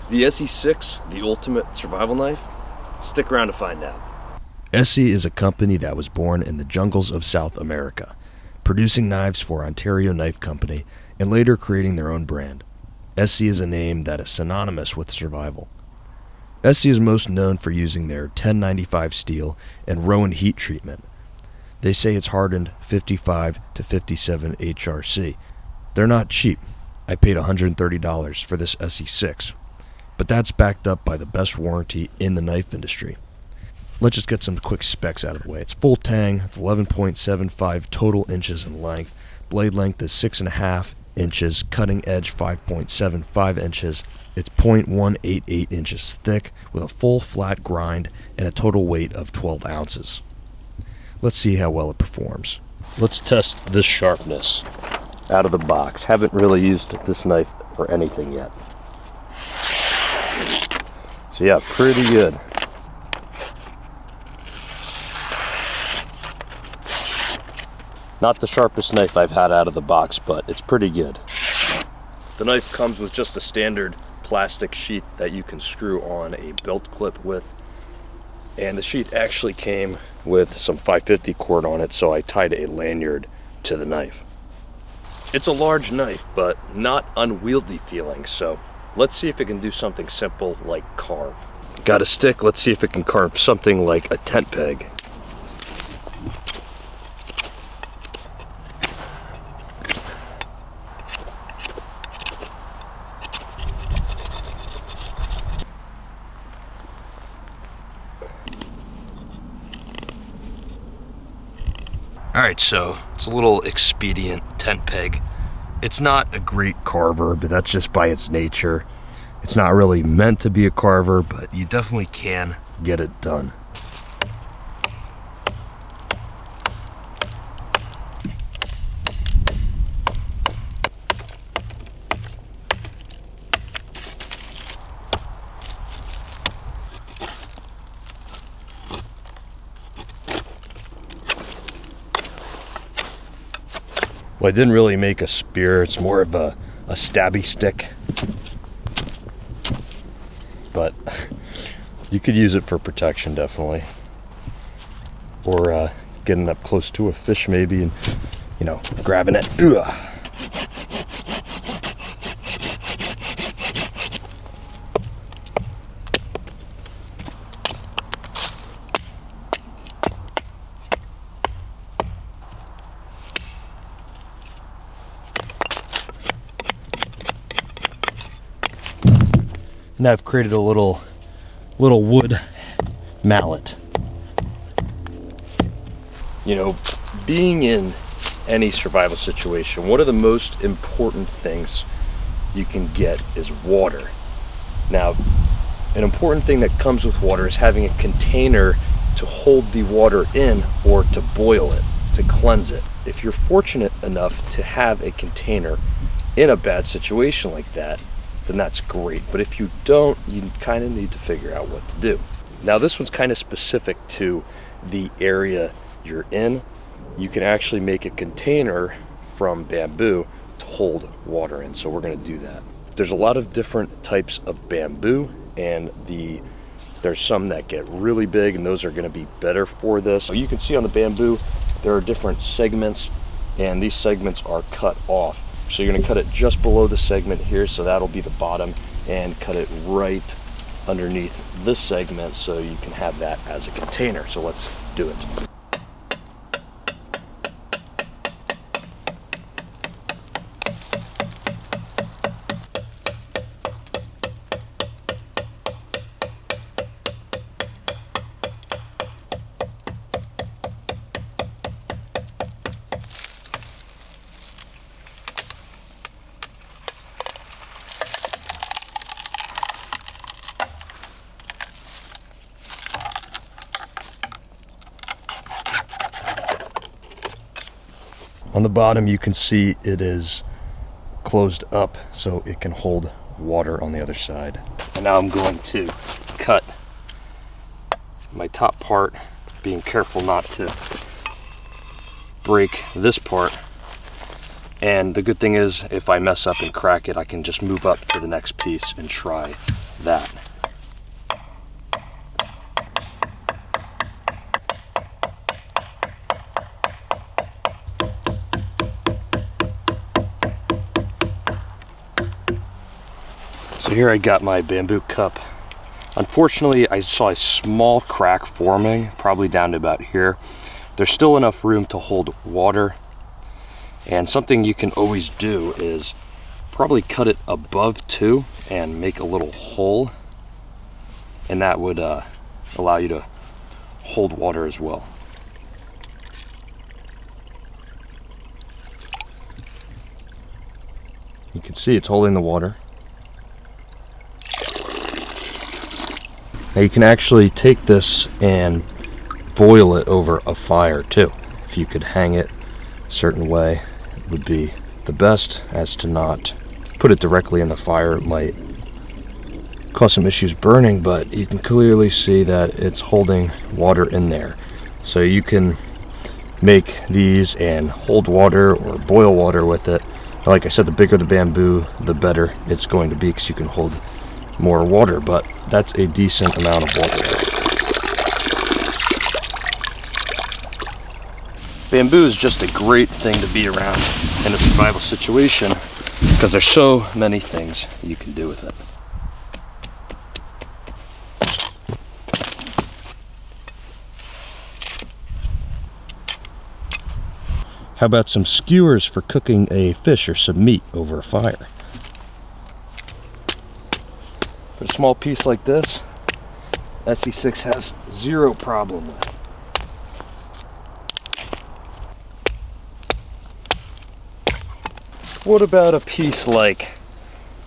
Is the ESEE-6 the ultimate survival knife? Stick around to find out. ESEE is a company that was born in the jungles of South America, producing knives for Ontario Knife Company and later creating their own brand. ESEE is a name that is synonymous with survival. ESEE is most known for using their 1095 steel and Rowan heat treatment. They say it's hardened 55 to 57 HRC. They're not cheap. I paid $130 for this ESEE-6, but that's backed up by the best warranty in the knife industry. Let's just get some quick specs out of the way. It's full tang, 11.75 total inches in length. Blade length is 6.5 inches, cutting edge 5.75 inches. It's 0.188 inches thick with a full flat grind and a total weight of 12 ounces. Let's see how well it performs. Let's test this sharpness out of the box. Haven't really used this knife for anything yet. So yeah, pretty good. Not the sharpest knife I've had out of the box, but it's pretty good. The knife comes with just a standard plastic sheath that you can screw on a belt clip with. And the sheath actually came with some 550 cord on it, so I tied a lanyard to the knife. It's a large knife, but not unwieldy feeling, so let's see if it can do something simple like carve. Got a stick, let's see if it can carve something like a tent peg. Alright, so it's a little expedient tent peg. It's not a great carver, but that's just by its nature. It's not really meant to be a carver, but you definitely can get it done. Well, I didn't really make a spear, it's more of a stabby stick. But you could use it for protection, definitely. Or getting up close to a fish maybe and, you know, grabbing it. Ugh. Now I've created a little wood mallet. You know, being in any survival situation, one of the most important things you can get is water. Now, an important thing that comes with water is having a container to hold the water in or to boil it, to cleanse it. If you're fortunate enough to have a container in a bad situation like that, then that's great. But if you don't, you kind of need to figure out what to do. Now this one's kind of specific to the area you're in. You can actually make a container from bamboo to hold water in, so we're going to do that. There's a lot of different types of bamboo, and there's some that get really big, and those are going to be better for this. So you can see on the bamboo there are different segments, and these segments are cut off. So you're going to cut it just below the segment here, so that'll be the bottom, and cut it right underneath this segment so you can have that as a container. So let's do it. On the bottom you can see it is closed up so it can hold water on the other side. And now I'm going to cut my top part, being careful not to break this part. And the good thing is if I mess up and crack it, I can just move up to the next piece and try that. So here I got my bamboo cup. Unfortunately, I saw a small crack forming, probably down to about here. There's still enough room to hold water. And something you can always do is probably cut it above 2 and make a little hole. And that would allow you to hold water as well. You can see it's holding the water. Now you can actually take this and boil it over a fire too. If you could hang it a certain way, it would be the best, as to not put it directly in the fire. It might cause some issues burning, but you can clearly see that it's holding water in there. So you can make these and hold water or boil water with it. Like I said, the bigger the bamboo, the better it's going to be, because you can hold more water, but that's a decent amount of water. Bamboo is just a great thing to be around in a survival situation, because there's so many things you can do with it. How about some skewers for cooking a fish or some meat over a fire? But a small piece like this, SE6 has zero problem with. What about a piece like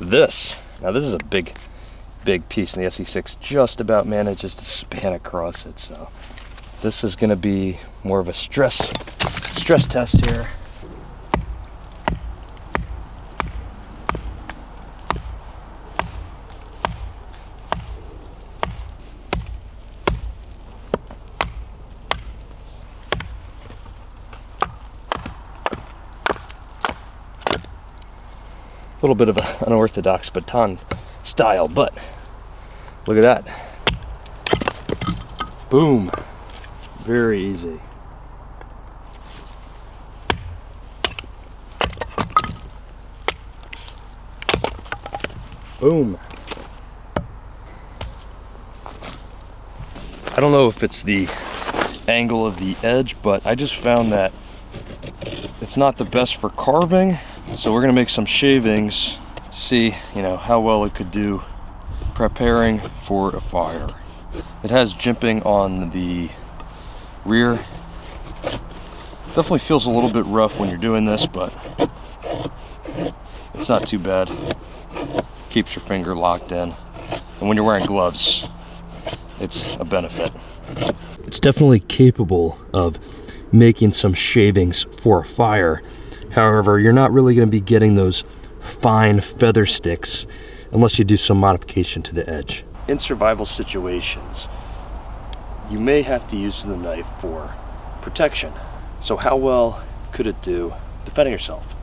this? Now this is a big piece, and the SE6 just about manages to span across it. So this is going to be more of a stress test here. A little bit of an unorthodox baton style, but look at that. Boom. Very easy. Boom. I don't know if it's the angle of the edge, but I just found that it's not the best for carving. So we're gonna make some shavings, see, how well it could do preparing for a fire. It has jimping on the rear. Definitely feels a little bit rough when you're doing this, but it's not too bad. Keeps your finger locked in. And when you're wearing gloves, it's a benefit. It's definitely capable of making some shavings for a fire. However, you're not really going to be getting those fine feather sticks unless you do some modification to the edge. In survival situations, you may have to use the knife for protection. So how well could it do defending yourself?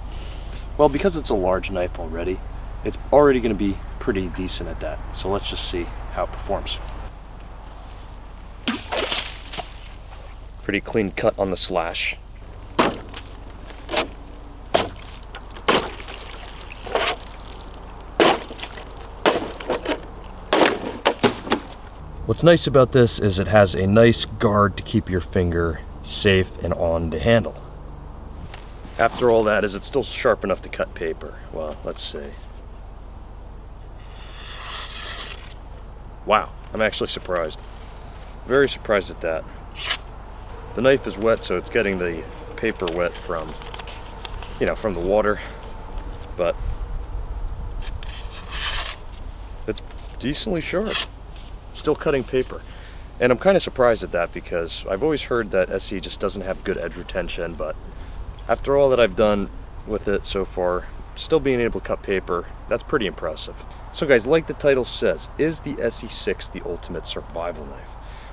Well, because it's a large knife already, it's already going to be pretty decent at that. So let's just see how it performs. Pretty clean cut on the slash. What's nice about this is it has a nice guard to keep your finger safe and on the handle. After all that, is it still sharp enough to cut paper? Well, let's see. Wow, I'm actually surprised. Very surprised at that. The knife is wet, so it's getting the paper wet from, from the water, but it's decently sharp. Still cutting paper. And I'm kind of surprised at that, because I've always heard that SE just doesn't have good edge retention, but after all that I've done with it so far, still being able to cut paper, that's pretty impressive. So guys, like the title says, is the SE6 the ultimate survival knife?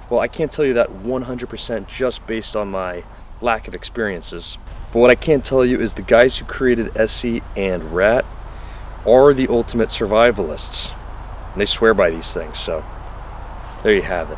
Well, I can't tell you that 100% just based on my lack of experiences, but what I can tell you is the guys who created SE and Rat are the ultimate survivalists. And they swear by these things, so there you have it.